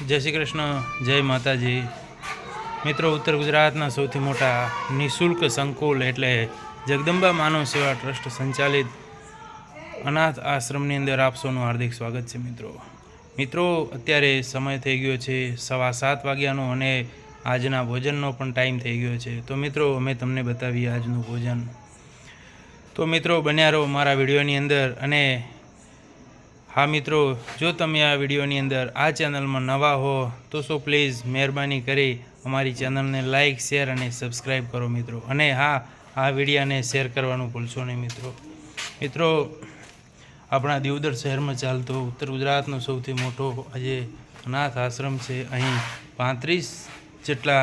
જય શ્રી કૃષ્ણ, જય માતાજી। મિત્રો, ઉત્તર ગુજરાતના સૌથી મોટા નિઃશુલ્ક સંકુલ એટલે જગદંબા માનવ સેવા ટ્રસ્ટ સંચાલિત અનાથ આશ્રમની અંદર આપ સૌનું હાર્દિક સ્વાગત છે। મિત્રો અત્યારે સમય થઈ ગયો છે 7:15 વાગ્યાનો અને આજના ભોજનનો પણ ટાઈમ થઈ ગયો છે। તો મિત્રો, અમે તમને બતાવીએ આજનું ભોજન। તો મિત્રો, બન્યા રહો મારા વિડીયોની અંદર। અને हाँ मित्रों, जो तमे आ विडियोनी अंदर आ चेनल में नवा हो तो सो प्लीज़ मेहरबानी करी अमारी चेनल ने लाइक शेर और सब्सक्राइब करो मित्रों। अने हाँ, आ विडियो ने शेर करवानुं भूलशो नहीं मित्रों। अपना दिवदर शहर में चालतो उत्तर गुजरातनो सौथी मोटो आजे अनाथ आश्रम है। अहीं 35 जेटला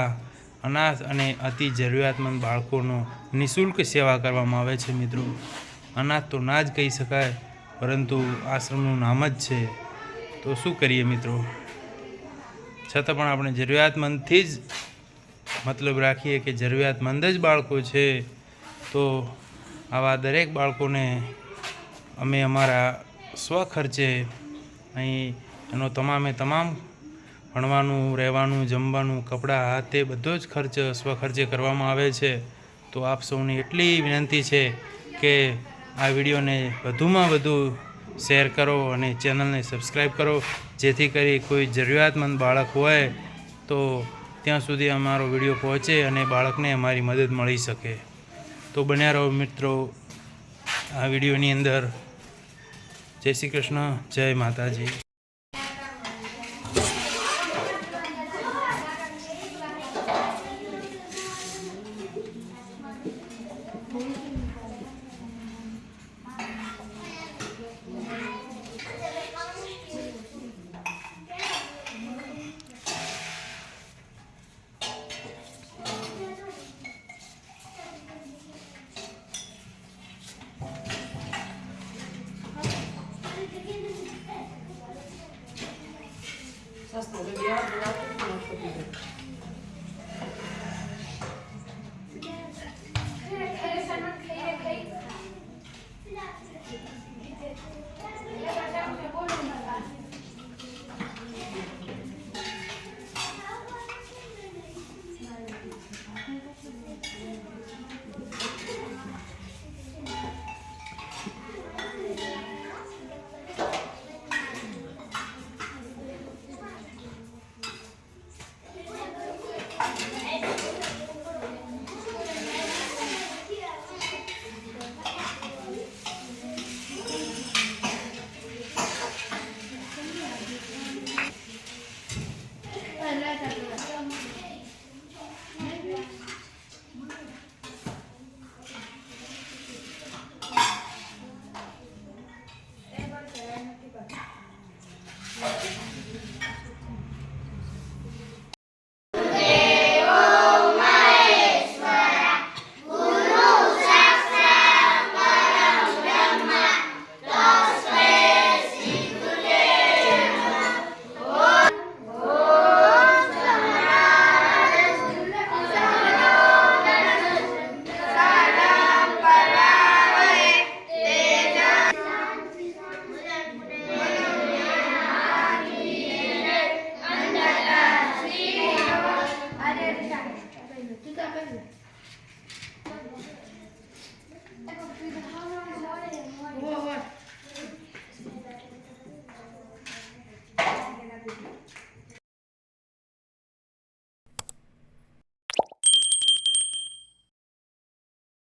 अनाथ अने अति जरूरियातमंद बाळकोनो निःशुल्क सेवा करवामां आवे छे मित्रों। अनाथ तो ना ज कही शकाय, परंतु आश्रमનું નામ જ છે તો શું કરીએ મિત્રો। છતાં પણ આપણે જરૂરિયાતમંદથી જ મતલબ રાખીએ કે જરૂરિયાતમંદ જ બાળકો છે। તો આવા દરેક બાળકોને અમે અમારા સ્વખર્ચે અહીં એનો તમામે તમામ ભણવાનું, રહેવાનું, જમવાનું, કપડાં, હાથે બધો જ ખર્ચ સ્વખર્ચે કરવામાં આવે છે। તો આપ સૌની એટલી વિનંતી છે કે આ વિડીયોને વધુમાં વધુ शेर करो और चैनल ने सब्सक्राइब करो, जेथी करी कोई जरूरियातमंद बाळक होय तो त्यां सुधी अमारो विडियो पहुँचे और बाळक ने अमारी मदद मळी सके। तो बन्या रहो मित्रों आ विडियोनी अंदर। जय श्री कृष्ण, जय माताजी। Sastra,